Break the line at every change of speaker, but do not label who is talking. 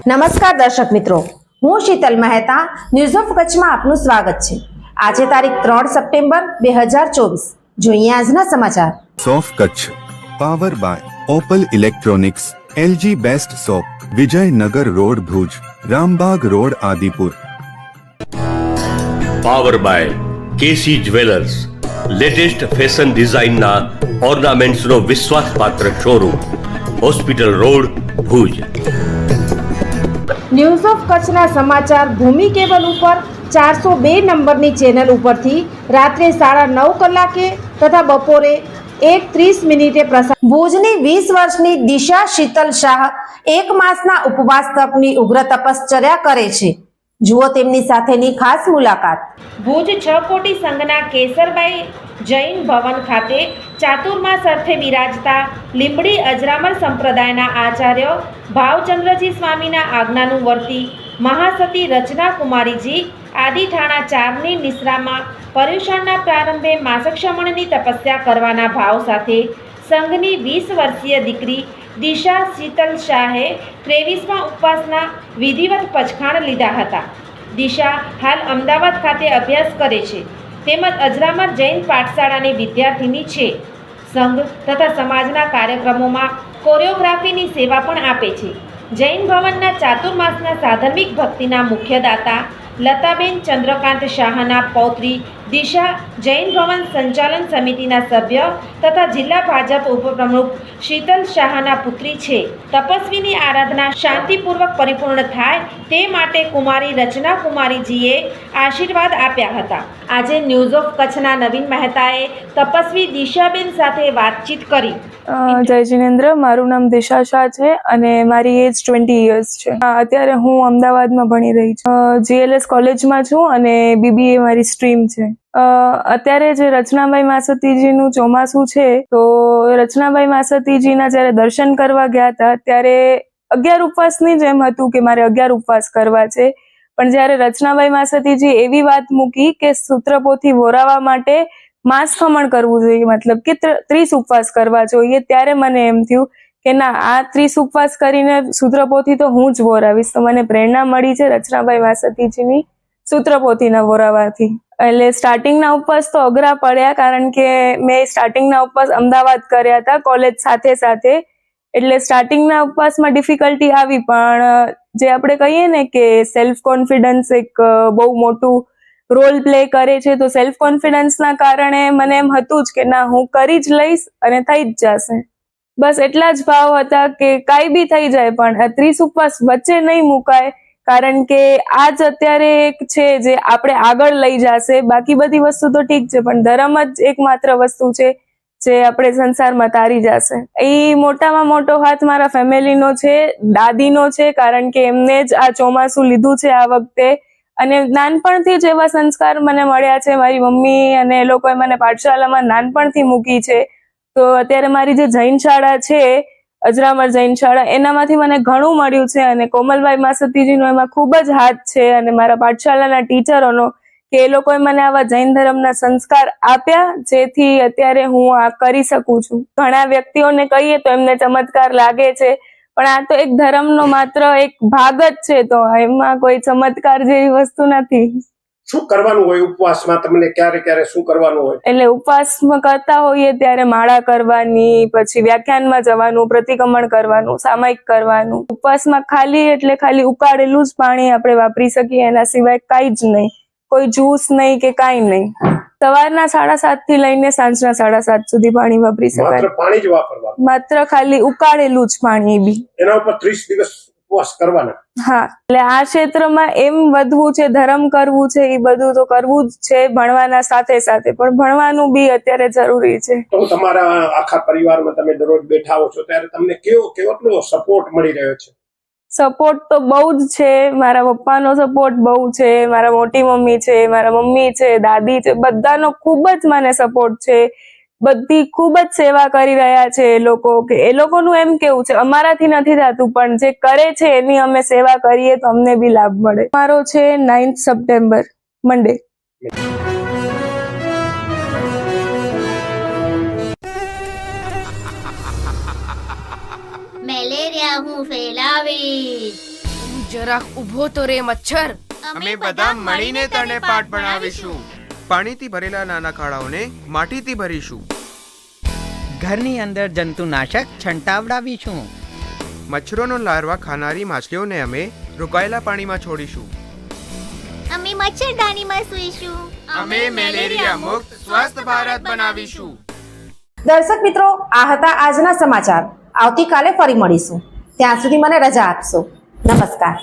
નમસ્કાર દર્શક મિત્રો, હું શીતલ મહેતા. ન્યૂઝ ઓફ કચ્છમાં આપનું સ્વાગત છે. આજે તારીખ 3 સપ્ટેમ્બર 2024. જોઈએ આજના સમાચાર.
સોફ Kutch power by Opal electronics, LG best shop, Vijaynagar road Bhuj, Rambag road Adipur.
Power by KC jewellers, latest fashion ડિઝાઇનના ઓર્નામેન્ટ્સનો વિશ્વાસપાત્ર showroom, hospital road Bhuj.
News of કચ્છના સમાચાર ભૂમિ કેબલ ઉપર 402 નંબરની ચેનલ ઉપરથી રાત્રે 9:30 કલાકે તથા બપોરે 1:30 પ્રસાર. ભુજની 20 વર્ષની દિશા શીતલ શાહ 1 માસના ઉપવાસ તપની ઉગ્ર તપશ્ચર્યા કરે છે. જુઓ તેમની સાથેની ખાસ મુલાકાત. ભુજ 6 કોટી સંઘના કેસરબાઈ જૈન ભવન ખાતે ચાતુર્માસ અર્થે બિરાજતા લીંબડી અજરામર સંપ્રદાયના આચાર્ય ભાવચંદ્રજી સ્વામીના આજ્ઞાનું વર્તી મહાસતી રચના કુમારીજી આદિઠાણા 4ની નિશ્રામાં પર્યુષણના પ્રારંભે માસક્ષમણની તપસ્યા કરવાના ભાવ સાથે સંઘની 20 વર્ષીય દીકરી દિશા શીતલ શાહે 23મા ઉપવાસના વિધિવત પચખાણ લીધા હતા. દિશા હાલ અમદાવાદ ખાતે અભ્યાસ કરે છે તેમજ અજરામર જૈન પાઠશાળાની વિદ્યાર્થીની છે. સંઘ તથા સમાજના કાર્યક્રમોમાં કોરિયોગ્રાફીની સેવા પણ આપે છે. જૈન ભવનના ચાતુર્માસના સાધર્મિક ભક્તિના મુખ્ય દાતા લતાબેન ચંદ્રકાંત શાહના પૌત્રી દિશા જૈન ભવન સંચાલન સમિતિના સભ્ય તથા જિલ્લા ભાજપ ઉપપ્રમુખ શીતલ શાહના પુત્રી છે. તપસ્વીની આરાધના શાંતિપૂર્વક પરિપૂર્ણ થાય તે માટે કુમારી રચના કુમારીજીએ આશીર્વાદ આપ્યા હતા. આજે ન્યૂઝ ઓફ કચ્છના નવીન મહેતાએ તપસ્વી દિશાબેન સાથે વાતચીત કરી.
જય જિનેન્દ્ર, મારું નામ દિશા શાહ છે અને મારી એજ 20 યર્સ છે. અત્યારે હું અમદાવાદમાં ભણી રહી છું. GLS કોલેજમાં છું અને BBA મારી સ્ટ્રીમ છે. અત્યારે જે રચનાભાઈ માસતીજીનું ચોમાસું છે, તો રચનાભાઈ માસતીજીના જ્યારે દર્શન કરવા ગયા હતા ત્યારે 11 ઉપવાસની જેમ હતું કે મારે 11 ઉપવાસ કરવા છે. પણ જ્યારે રચનાભાઈ માસતીજી એવી વાત મૂકી કે સૂત્રપોથી વોરાવા માટે માસ ખમણ કરવું જોઈએ, મતલબ કે 30 ઉપવાસ કરવા જોઈએ, ત્યારે મને એમ થયું કે ના, આ 30 ઉપવાસ કરીને સૂત્રપોથી તો હું જ વોરાવીશ. તો મને પ્રેરણા મળી છે રચનાભાઈ માસતીજીની સૂત્રપોથીના વોરાવાથી. એટલે સ્ટાર્ટિંગના ઉપવાસ તો અઘરા પડ્યા, કારણ કે મેં સ્ટાર્ટિંગના ઉપવાસ અમદાવાદ કર્યા હતા કોલેજ સાથે સાથે. એટલે સ્ટાર્ટિંગના ઉપવાસમાં ડિફિકલ્ટી આવી, પણ જે આપણે કહીએ ને કે સેલ્ફ કોન્ફિડન્સ એક બહુ મોટું રોલ પ્લે કરે છે, તો સેલ્ફ કોન્ફિડન્સના કારણે મને એમ હતું જ કે ના, હું કરી જ લઈશ અને થઈ જ જશે. બસ એટલા જ ભાવ હતા કે કાંઈ બી થઈ જાય પણ આ 30 ઉપવાસ વચ્ચે નહીં મુકાય, કારણ કે આ જ અત્યારે એક છે જે આપણે આગળ લઈ જશે. બાકી બધી વસ્તુ તો ઠીક છે, પણ ધર્મ જ એકમાત્ર વસ્તુ છે જે આપણે સંસારમાં તારી જશે. એ મોટામાં મોટો હાથ મારા ફેમિલીનો છે, દાદીનો છે, કારણ કે એમને જ આ ચોમાસું લીધું છે આ વખતે. અને નાનપણથી જ એવા સંસ્કાર મને મળ્યા છે. મારી મમ્મી અને એ લોકોએ મને પાઠશાલામાં નાનપણથી મૂકી છે. તો અત્યારે મારી જે જૈન શાળા છે, અજરામર જૈન શાળા, એનામાંથી મને ઘણું મળ્યું છે અને કોમલભાઈ માસતીજીનો એમાં ખૂબ જ હાથ છે અને મારા પાઠશાલાના ટીચરોનો, કે એ લોકોએ મને આવા જૈન ધર્મના સંસ્કાર આપ્યા, જેથી અત્યારે હું આ કરી શકું છું. ઘણા વ્યક્તિઓને કહીએ તો એમને ચમત્કાર લાગે છે, પણ આ તો એક ધર્મનો માત્ર એક ભાગ જ છે, તો એમાં કોઈ ચમત્કાર જેવી વસ્તુ નથી.
શું કરવાનું હોય ઉપવાસમાં? તમને ક્યારે ક્યારે શું કરવાનું હોય?
એટલે ઉપવાસમાં કરતા હોઈએ ત્યારે માળા કરવાની, પછી વ્યાખ્યાનમાં જવાનું, પ્રતિક્રમણ કરવાનું, સામાયિક કરવાનું. ઉપવાસમાં ખાલી ઉકાળેલું જ પાણી આપણે વાપરી શકીએ, એના સિવાય કાંઈ જ નહીં, કોઈ જ્યુસ નહીં કે કાંઈ નહીં. સવારના 7:30 થી લઈને સાંજના 7:30 સુધી પાણી વાપરી શકાય.
માત્ર પાણી જ વાપરવાનું?
માત્ર ખાલી ઉકાળેલું જ પાણી બી.
એના ઉપર 30 દિવસ ઉપવાસ કરવાના?
હા, એટલે આ ક્ષેત્રમાં એમ વધવું છે, ધર્મ કરવું છે, એ બધું તો કરવું જ છે ભણવાના સાથે સાથે, પણ ભણવાનું બી અત્યારે જરૂરી છે.
તો તમારા આખા પરિવારમાં તમે દરરોજ બેઠા હો છો ત્યારે તમને કેટલો સપોર્ટ મળી રહ્યો છે?
સપોર્ટ તો બહુ જ છે. મારા પપ્પાનો સપોર્ટ બહુ છે, મારા મોટી મમ્મી છે, મારા મમ્મી છે, દાદી છે, બધાનો ખૂબ જ મને સપોર્ટ છે. બધી ખૂબ જ સેવા કરી રહ્યા છે એ લોકો, કે એ લોકોનું એમ કેવું છે અમારાથી નથી થતું, પણ જે કરે છે એની અમે સેવા કરીએ તો અમને બી લાભ મળે. મારો છે 9th સપ્ટેમ્બર, મંડે.
મેલેરિયા હું ફેલાવીશ. જરાક ઊભો તો રે મચ્છર.
અમે બધા મળીને તને પાઠ ભણાવીશું. પાણીથી ભરેલા નાના ખાડાઓને માટીથી ભરીશું.
ઘરની અંદર જંતુનાશક છંટાવડાવીશું.
મચ્છરોનો લાર્વા ખાનારી માછલીઓને અમે રોકાયેલા પાણીમાં છોડીશું.
અમે મચ્છરદાનીમાં સૂઈશું.
અમે મેલેરિયા મુક્ત સ્વસ્થ ભારત બનાવીશું.
દર્શક મિત્રો, આ હતા આજના સમાચાર. આવતીકાલે ફરી મળીશું. ત્યાં સુધી મને રજા આપશો. નમસ્કાર.